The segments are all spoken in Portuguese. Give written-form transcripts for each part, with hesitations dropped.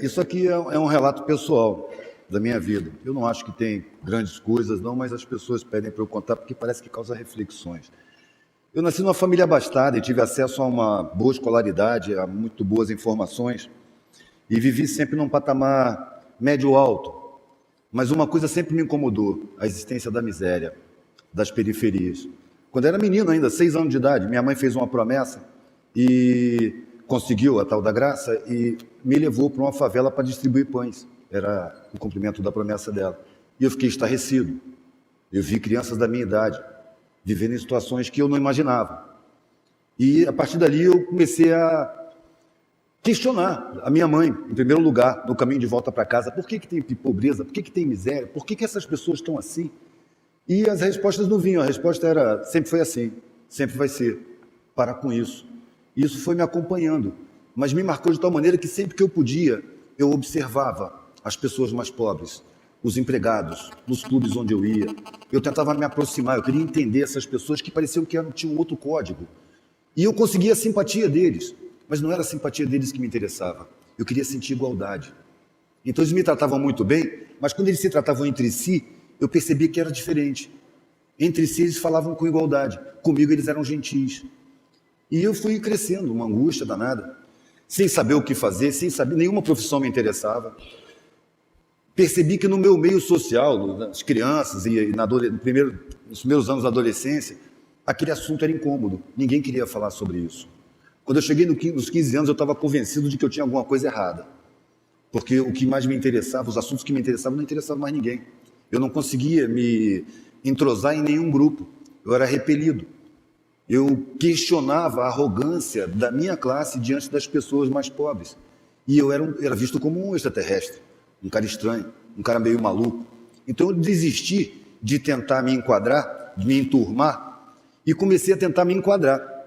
Isso aqui é um relato pessoal da minha vida. Eu não acho que tem grandes coisas, não, mas as pessoas pedem para eu contar porque parece que causa reflexões. Eu nasci numa família abastada e tive acesso a uma boa escolaridade, a muito boas informações, e vivi sempre num patamar médio-alto. Mas uma coisa sempre me incomodou, a existência da miséria, das periferias. Quando eu era menino ainda, 6 anos de idade, minha mãe fez uma promessa e conseguiu a tal da graça e me levou para uma favela para distribuir pães. Era o cumprimento da promessa dela. E eu fiquei estarrecido. Eu vi crianças da minha idade vivendo em situações que eu não imaginava. E a partir dali eu comecei a questionar a minha mãe, em primeiro lugar, no caminho de volta para casa. Por que tem pobreza? Por que tem miséria? Por que essas pessoas estão assim? E as respostas não vinham. A resposta era, sempre foi assim, sempre vai ser. Para com isso. Isso foi me acompanhando, mas me marcou de tal maneira que sempre que eu podia, eu observava as pessoas mais pobres, os empregados, nos clubes onde eu ia. Eu tentava me aproximar, eu queria entender essas pessoas que pareciam que tinham um outro código. E eu conseguia a simpatia deles, mas não era a simpatia deles que me interessava. Eu queria sentir igualdade. Então eles me tratavam muito bem, mas quando eles se tratavam entre si, eu percebi que era diferente. Entre si eles falavam com igualdade, comigo eles eram gentis. E eu fui crescendo, uma angústia danada, sem saber o que fazer, sem saber, nenhuma profissão me interessava. Percebi que no meu meio social, nas crianças e nos primeiros anos da adolescência, aquele assunto era incômodo, ninguém queria falar sobre isso. Quando eu cheguei nos 15 anos, eu estava convencido de que eu tinha alguma coisa errada, porque o que mais me interessava, os assuntos que me interessavam, não interessavam mais ninguém. Eu não conseguia me entrosar em nenhum grupo, eu era repelido. Eu questionava a arrogância da minha classe diante das pessoas mais pobres. E eu era visto como um extraterrestre, um cara estranho, um cara meio maluco. Então eu desisti de tentar me enquadrar, de me enturmar, e comecei a tentar me enquadrar.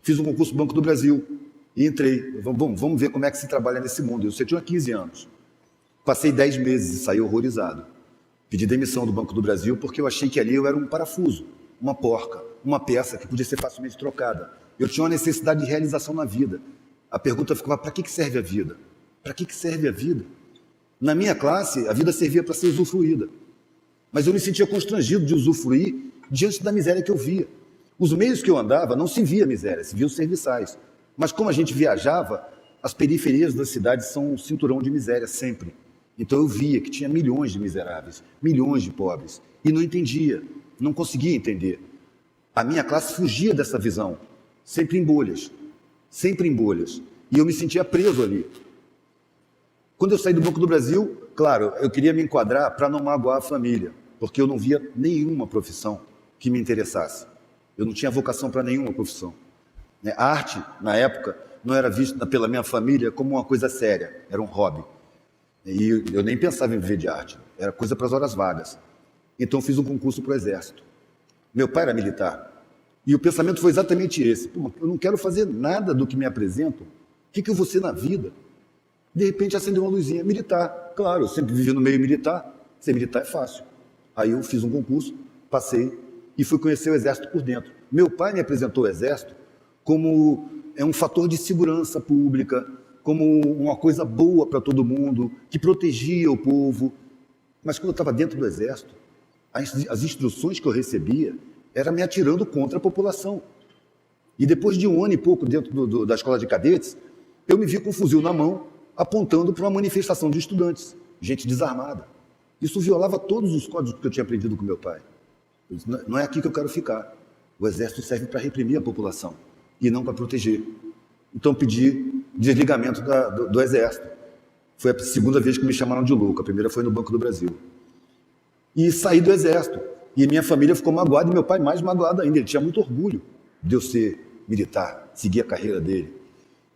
Fiz um concurso do Banco do Brasil e entrei. Vamos ver como é que se trabalha nesse mundo. Eu tinha 15 anos. Passei 10 meses e saí horrorizado. Pedi demissão do Banco do Brasil porque eu achei que ali eu era um parafuso, uma porca, uma peça que podia ser facilmente trocada. Eu tinha uma necessidade de realização na vida. A pergunta ficava, para que serve a vida? Para que serve a vida? Na minha classe, a vida servia para ser usufruída. Mas eu me sentia constrangido de usufruir diante da miséria que eu via. Os meios que eu andava não se via miséria, se via os serviçais. Mas como a gente viajava, as periferias das cidades são um cinturão de miséria sempre. Então eu via que tinha milhões de miseráveis, milhões de pobres. E não entendia, não conseguia entender. A minha classe fugia dessa visão, sempre em bolhas, sempre em bolhas. E eu me sentia preso ali. Quando eu saí do Banco do Brasil, claro, eu queria me enquadrar para não magoar a família, porque eu não via nenhuma profissão que me interessasse. Eu não tinha vocação para nenhuma profissão. A arte, na época, não era vista pela minha família como uma coisa séria, era um hobby. E eu nem pensava em viver de arte, era coisa para as horas vagas. Então eu fiz um concurso para o Exército. Meu pai era militar. E o pensamento foi exatamente esse. Pô, eu não quero fazer nada do que me apresentam. O que eu vou ser na vida? De repente acendeu uma luzinha. Militar. Claro, eu sempre vivi no meio militar. Ser militar é fácil. Aí eu fiz um concurso, passei e fui conhecer o Exército por dentro. Meu pai me apresentou o Exército como um fator de segurança pública, como uma coisa boa para todo mundo, que protegia o povo. Mas quando eu estava dentro do Exército, as instruções que eu recebia era me atirando contra a população. E depois de 1 ano e pouco dentro da escola de cadetes, eu me vi com um fuzil na mão, apontando para uma manifestação de estudantes, gente desarmada. Isso violava todos os códigos que eu tinha aprendido com meu pai. Eu disse, não é aqui que eu quero ficar. O Exército serve para reprimir a população e não para proteger. Então pedi desligamento do Exército. Foi a segunda vez que me chamaram de louco. A primeira foi no Banco do Brasil. E saí do Exército. E minha família ficou magoada, e meu pai mais magoado ainda. Ele tinha muito orgulho de eu ser militar, seguir a carreira dele.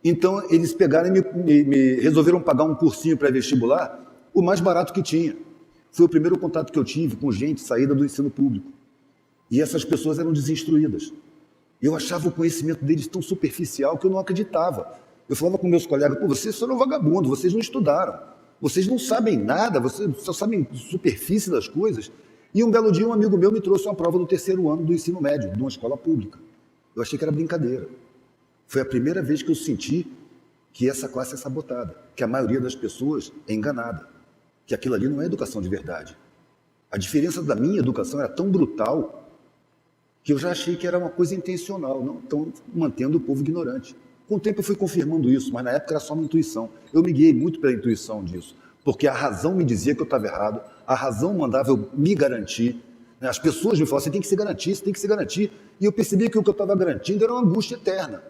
Então, eles pegaram e me resolveram pagar um cursinho pré-vestibular, o mais barato que tinha. Foi o primeiro contato que eu tive com gente saída do ensino público. E essas pessoas eram desinstruídas. Eu achava o conhecimento deles tão superficial que eu não acreditava. Eu falava com meus colegas, pô, vocês foram vagabundos, vocês não estudaram. Vocês não sabem nada, vocês só sabem superfície das coisas. E um belo dia um amigo meu me trouxe uma prova do 3º ano do ensino médio, de uma escola pública. Eu achei que era brincadeira. Foi a primeira vez que eu senti que essa classe é sabotada, que a maioria das pessoas é enganada, que aquilo ali não é educação de verdade. A diferença da minha educação era tão brutal que eu já achei que era uma coisa intencional, não estão mantendo o povo ignorante. Com o tempo eu fui confirmando isso, mas na época era só uma intuição. Eu me guiei muito pela intuição disso, porque a razão me dizia que eu estava errado, a razão mandava eu me garantir. As pessoas me falavam, você tem que se garantir, você tem que se garantir. E eu percebi que o que eu estava garantindo era uma angústia eterna.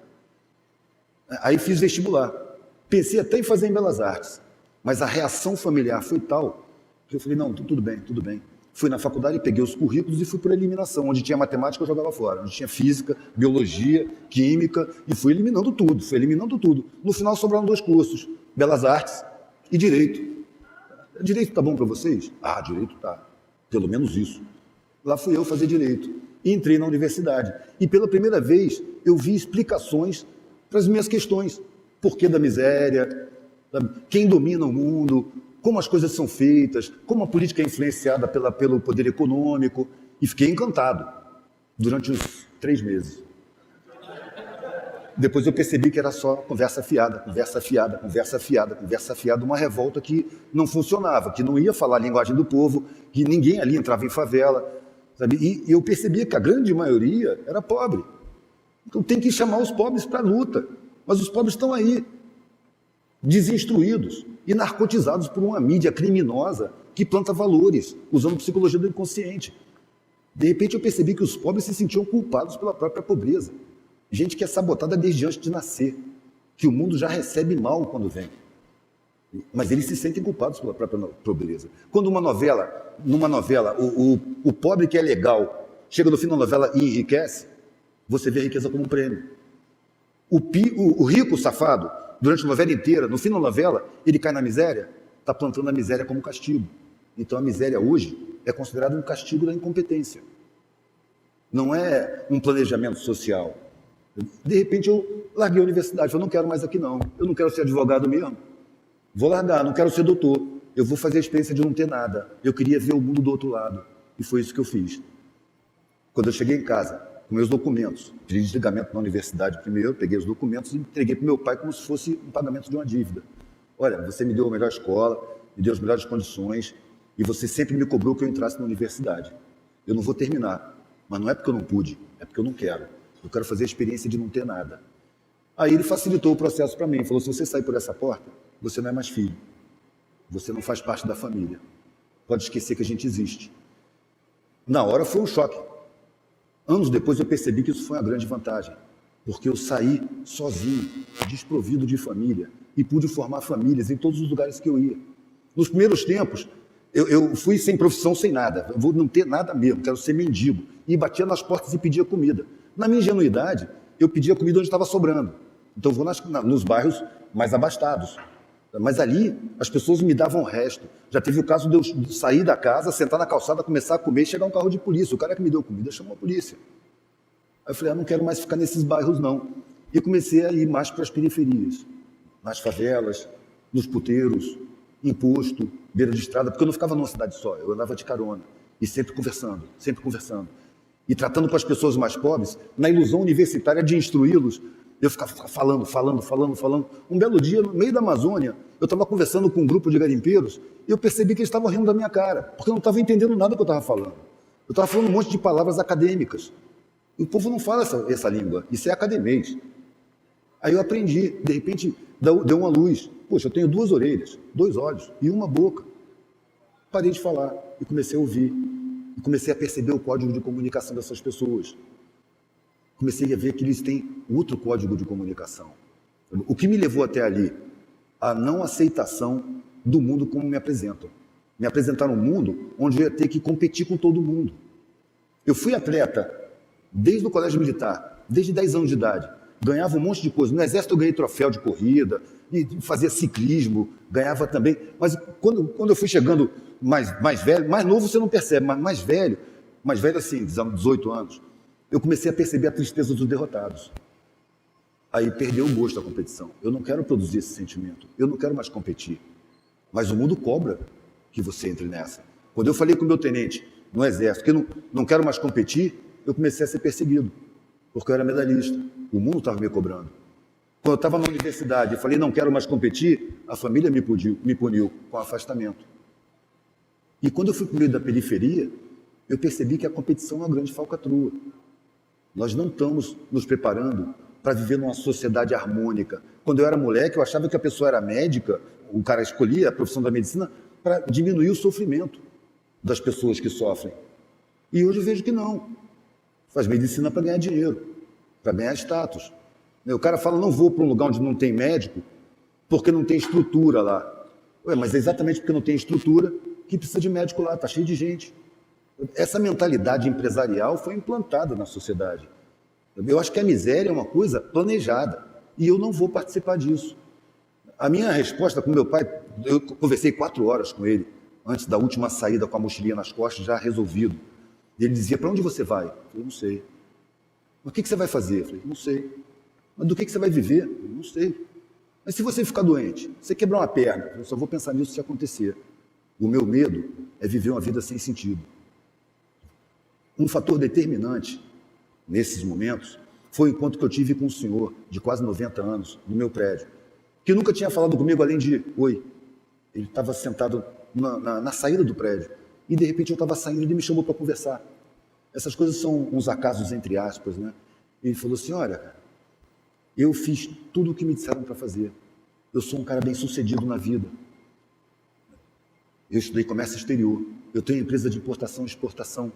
Aí fiz vestibular. Pensei até em fazer em Belas Artes, mas a reação familiar foi tal que eu falei, não, tudo bem, tudo bem. Fui na faculdade, peguei os currículos e fui por eliminação. Onde tinha matemática, eu jogava fora. Onde tinha física, biologia, química, e fui eliminando tudo, No final sobraram 2 cursos, Belas Artes e Direito. Direito tá bom para vocês? Ah, Direito tá. Pelo menos isso. Lá fui eu fazer Direito. E entrei na universidade. E pela primeira vez, eu vi explicações para as minhas questões. Porquê da miséria, quem domina o mundo, como as coisas são feitas, como a política é influenciada pelo poder econômico, e fiquei encantado durante uns 3 meses. Depois eu percebi que era só conversa fiada, uma revolta que não funcionava, que não ia falar a linguagem do povo, que ninguém ali entrava em favela, sabe? E eu percebia que a grande maioria era pobre. Então tem que chamar os pobres para a luta, mas os pobres estão aí, desinstruídos e narcotizados por uma mídia criminosa que planta valores, usando psicologia do inconsciente. De repente eu percebi que os pobres se sentiam culpados pela própria pobreza. Gente que é sabotada desde antes de nascer, que o mundo já recebe mal quando vem. Mas eles se sentem culpados pela própria pobreza. Quando numa novela, o pobre que é legal chega no fim da novela e enriquece, você vê a riqueza como um prêmio. O rico safado, durante a novela inteira, no fim da novela, ele cai na miséria, está plantando a miséria como castigo. Então a miséria hoje é considerada um castigo da incompetência. Não é um planejamento social. De repente eu larguei a universidade, eu não quero mais aqui não, eu não quero ser advogado mesmo, vou largar, não quero ser doutor, eu vou fazer a experiência de não ter nada, eu queria ver o mundo do outro lado, e foi isso que eu fiz. Quando eu cheguei em casa, com meus documentos, pedi desligamento na universidade primeiro, peguei os documentos e entreguei para o meu pai como se fosse um pagamento de uma dívida. Olha, você me deu a melhor escola, me deu as melhores condições, e você sempre me cobrou que eu entrasse na universidade. Eu não vou terminar, mas não é porque eu não pude, é porque eu não quero. Eu quero fazer a experiência de não ter nada. Aí ele facilitou o processo para mim. Falou, se você sair por essa porta, você não é mais filho. Você não faz parte da família. Pode esquecer que a gente existe. Na hora foi um choque. Anos depois eu percebi que isso foi uma grande vantagem. Porque eu saí sozinho, desprovido de família. E pude formar famílias em todos os lugares que eu ia. Nos primeiros tempos, eu fui sem profissão, sem nada. Eu vou não ter nada mesmo, quero ser mendigo. E batia nas portas e pedia comida. Na minha ingenuidade, eu pedia comida onde estava sobrando. Então, eu vou nos bairros mais abastados. Mas ali, as pessoas me davam o resto. Já teve o caso de eu sair da casa, sentar na calçada, começar a comer e chegar um carro de polícia. O cara que me deu comida chamou a polícia. Aí eu falei, não quero mais ficar nesses bairros, não. E comecei a ir mais para as periferias, nas favelas, nos puteiros, em posto, beira de estrada, porque eu não ficava numa cidade só, eu andava de carona. E sempre conversando, e tratando com as pessoas mais pobres, na ilusão universitária de instruí-los, eu ficava falando. Um belo dia, no meio da Amazônia, eu estava conversando com um grupo de garimpeiros e eu percebi que eles estavam rindo da minha cara, porque eu não estava entendendo nada do que eu estava falando. Eu estava falando um monte de palavras acadêmicas. E o povo não fala essa língua, isso é academês. Aí eu aprendi, de repente, deu uma luz. Poxa, eu tenho 2 orelhas, 2 olhos e uma boca. Parei de falar e comecei a ouvir. E comecei a perceber o código de comunicação dessas pessoas. Comecei a ver que eles têm outro código de comunicação. O que me levou até ali? A não aceitação do mundo como me apresentam. Me apresentaram um mundo onde eu ia ter que competir com todo mundo. Eu fui atleta desde o colégio militar, desde 10 anos de idade. Ganhava um monte de coisa. No exército eu ganhei troféu de corrida, e fazia ciclismo, ganhava também. Mas quando eu fui chegando mais velho, mais novo você não percebe, mas mais velho assim, 18 anos, eu comecei a perceber a tristeza dos derrotados. Aí perdeu o gosto da competição. Eu não quero produzir esse sentimento, eu não quero mais competir. Mas o mundo cobra que você entre nessa. Quando eu falei com o meu tenente no exército que eu não quero mais competir, eu comecei a ser perseguido, porque eu era medalhista. O mundo estava me cobrando. Quando eu estava na universidade e falei, não quero mais competir, a família me puniu com afastamento. E quando eu fui para o meio da periferia, eu percebi que a competição é uma grande falcatrua. Nós não estamos nos preparando para viver numa sociedade harmônica. Quando eu era moleque, eu achava que a pessoa era médica, o cara escolhia a profissão da medicina para diminuir o sofrimento das pessoas que sofrem. E hoje eu vejo que não. Faz medicina para ganhar dinheiro, para ganhar status. O cara fala, não vou para um lugar onde não tem médico, porque não tem estrutura lá. Ué, mas é exatamente porque não tem estrutura que precisa de médico lá, está cheio de gente. Essa mentalidade empresarial foi implantada na sociedade. Eu acho que a miséria é uma coisa planejada, e eu não vou participar disso. A minha resposta com meu pai, eu conversei 4 horas com ele, antes da última saída com a mochilinha nas costas, já resolvido. E ele dizia, para onde você vai? Eu falei, não sei. Mas o que você vai fazer? Eu falei, não sei. Mas do que você vai viver? Eu não sei. Mas se você ficar doente, você quebrar uma perna, eu só vou pensar nisso se acontecer. O meu medo é viver uma vida sem sentido. Um fator determinante nesses momentos foi o encontro que eu tive com um senhor de quase 90 anos no meu prédio, que nunca tinha falado comigo além de oi. Ele estava sentado na saída do prédio e de repente eu estava saindo e ele me chamou para conversar. Essas coisas são uns acasos entre aspas, né? Ele falou assim, olha, eu fiz tudo o que me disseram para fazer. Eu sou um cara bem sucedido na vida. Eu estudei comércio exterior. Eu tenho empresa de importação e exportação.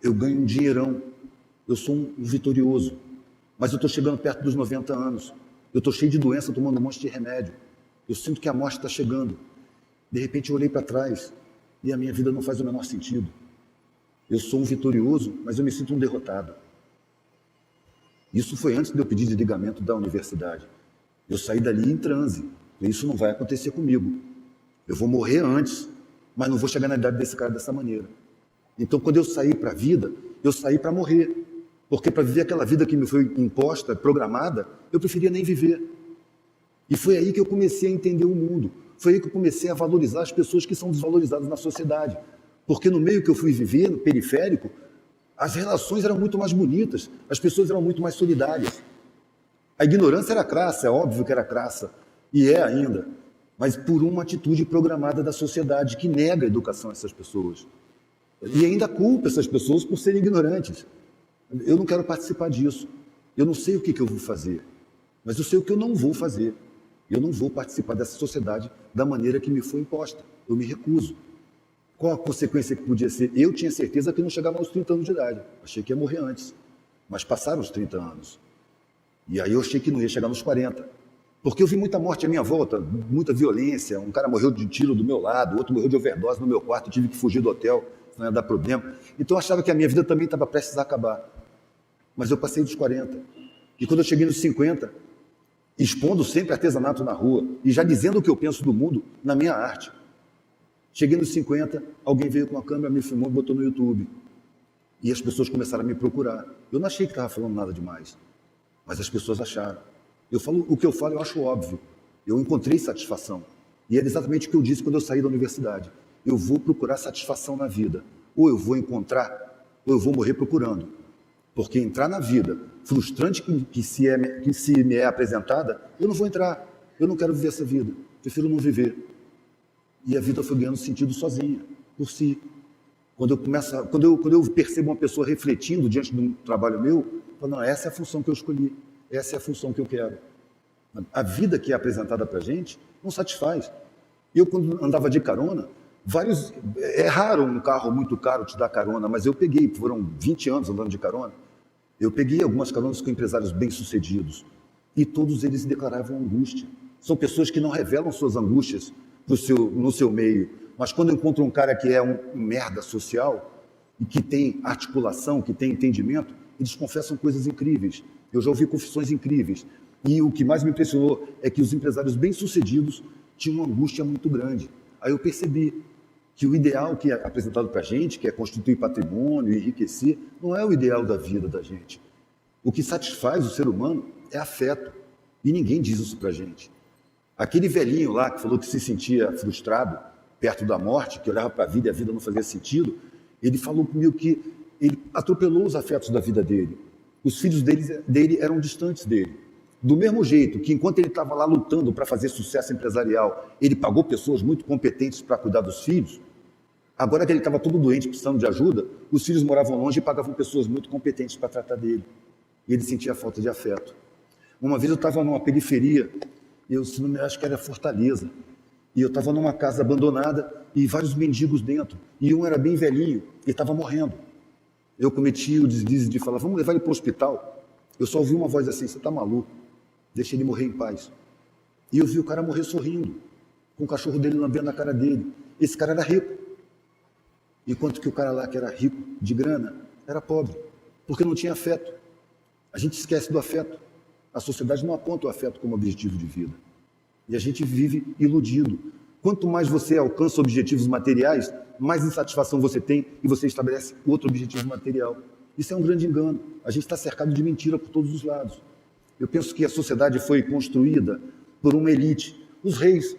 Eu ganho um dinheirão. Eu sou um vitorioso. Mas eu estou chegando perto dos 90 anos. Eu estou cheio de doença, tomando um monte de remédio. Eu sinto que a morte está chegando. De repente eu olhei para trás e a minha vida não faz o menor sentido. Eu sou um vitorioso, mas eu me sinto um derrotado. Isso foi antes de eu pedir desligamento da universidade. Eu saí dali em transe. Isso não vai acontecer comigo. Eu vou morrer antes, mas não vou chegar na idade desse cara dessa maneira. Então, quando eu saí para a vida, eu saí para morrer. Porque para viver aquela vida que me foi imposta, programada, eu preferia nem viver. E foi aí que eu comecei a entender o mundo. Foi aí que eu comecei a valorizar as pessoas que são desvalorizadas na sociedade. Porque no meio que eu fui viver, no periférico, as relações eram muito mais bonitas, as pessoas eram muito mais solidárias. A ignorância era crassa, é óbvio que era crassa, e é ainda, mas por uma atitude programada da sociedade que nega a educação a essas pessoas. E ainda culpa essas pessoas por serem ignorantes. Eu não quero participar disso. Eu não sei o que eu vou fazer, mas eu sei o que eu não vou fazer. Eu não vou participar dessa sociedade da maneira que me foi imposta. Eu me recuso. Qual a consequência que podia ser? Eu tinha certeza que não chegava aos 30 anos de idade. Achei que ia morrer antes. Mas passaram os 30 anos. E aí eu achei que não ia chegar nos 40. Porque eu vi muita morte à minha volta, muita violência. Um cara morreu de tiro do meu lado, outro morreu de overdose no meu quarto, eu tive que fugir do hotel, senão ia dar problema. Então eu achava que a minha vida também estava prestes a acabar. Mas eu passei dos 40. E quando eu cheguei nos 50, expondo sempre artesanato na rua, e já dizendo o que eu penso do mundo na minha arte. Cheguei nos 50, alguém veio com a câmera, me filmou e botou no YouTube. E as pessoas começaram a me procurar. Eu não achei que estava falando nada demais, mas as pessoas acharam. Eu falo, o que eu falo eu acho óbvio. Eu encontrei satisfação. E era exatamente o que eu disse quando eu saí da universidade. Eu vou procurar satisfação na vida. Ou eu vou encontrar, ou eu vou morrer procurando. Porque entrar na vida, frustrante que se me é apresentada, eu não vou entrar. Eu não quero viver essa vida. Prefiro não viver. E a vida foi ganhando sentido sozinha, por si. Quando eu percebo uma pessoa refletindo diante de um trabalho meu, eu falo, não, essa é a função que eu escolhi, essa é a função que eu quero. A vida que é apresentada para a gente não satisfaz. Eu, quando andava de carona, é raro um carro muito caro te dar carona, mas eu peguei, foram 20 anos andando de carona, eu peguei algumas caronas com empresários bem-sucedidos, e todos eles declaravam angústia. São pessoas que não revelam suas angústias no seu meio, mas quando encontram um cara que é um merda social e que tem articulação, que tem entendimento, eles confessam coisas incríveis. Eu já ouvi confissões incríveis. E o que mais me impressionou é que os empresários bem-sucedidos tinham uma angústia muito grande. Aí eu percebi que o ideal que é apresentado para a gente, que é constituir patrimônio, enriquecer, não é o ideal da vida da gente. O que satisfaz o ser humano é afeto. E ninguém diz isso para a gente. Aquele velhinho lá que falou que se sentia frustrado perto da morte, que olhava para a vida e a vida não fazia sentido, ele falou comigo que ele atropelou os afetos da vida dele. Os filhos dele eram distantes dele. Do mesmo jeito que, enquanto ele estava lá lutando para fazer sucesso empresarial, ele pagou pessoas muito competentes para cuidar dos filhos, agora que ele estava todo doente, precisando de ajuda, os filhos moravam longe e pagavam pessoas muito competentes para tratar dele. E ele sentia falta de afeto. Uma vez eu estava numa periferia, se não me acho que era Fortaleza, e eu estava numa casa abandonada e vários mendigos dentro, e um era bem velhinho e estava morrendo. Eu cometi o deslize de falar, vamos levar ele para o hospital. Eu só ouvi uma voz assim, você está maluco? Deixa ele morrer em paz. E eu vi o cara morrer sorrindo, com o cachorro dele lambendo a cara dele. Esse cara era rico. Enquanto que o cara lá, que era rico de grana, era pobre, porque não tinha afeto. A gente esquece do afeto. A sociedade não aponta o afeto como objetivo de vida. E a gente vive iludido. Quanto mais você alcança objetivos materiais, mais insatisfação você tem e você estabelece outro objetivo material. Isso é um grande engano. A gente está cercado de mentira por todos os lados. Eu penso que a sociedade foi construída por uma elite, os reis,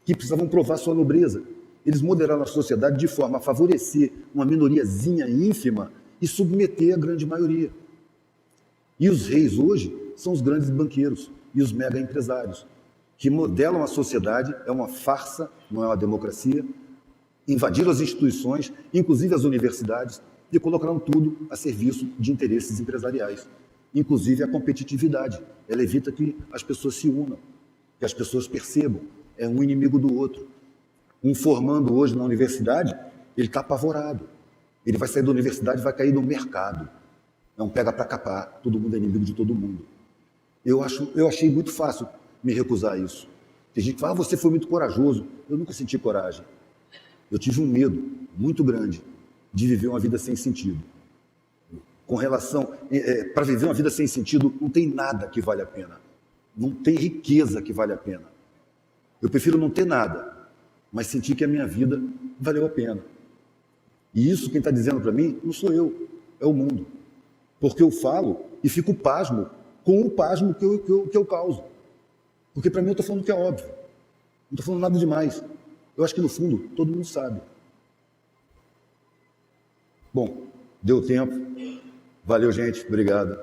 que precisavam provar sua nobreza. Eles moderaram a sociedade de forma a favorecer uma minoriazinha ínfima e submeter a grande maioria. E os reis hoje são os grandes banqueiros e os mega empresários, que modelam a sociedade, é uma farsa, não é uma democracia, invadiram as instituições, inclusive as universidades, e colocaram tudo a serviço de interesses empresariais, inclusive a competitividade. Ela evita que as pessoas se unam, que as pessoas percebam, é um inimigo do outro. Um formando hoje na universidade, ele está apavorado. Ele vai sair da universidade e vai cair no mercado. É um pega para capar, todo mundo é inimigo de todo mundo. Eu achei muito fácil me recusar a isso. Tem gente que fala, você foi muito corajoso. Eu nunca senti coragem. Eu tive um medo muito grande de viver uma vida sem sentido. Com relação, para viver uma vida sem sentido, não tem nada que vale a pena. Não tem riqueza que vale a pena. Eu prefiro não ter nada, mas sentir que a minha vida valeu a pena. E isso quem está dizendo para mim não sou eu, é o mundo. Porque eu falo e fico pasmo com o pasmo que eu causo. Porque para mim eu estou falando que é óbvio. Não estou falando nada demais. Eu acho que no fundo todo mundo sabe. Bom, deu tempo. Valeu, gente. Obrigado.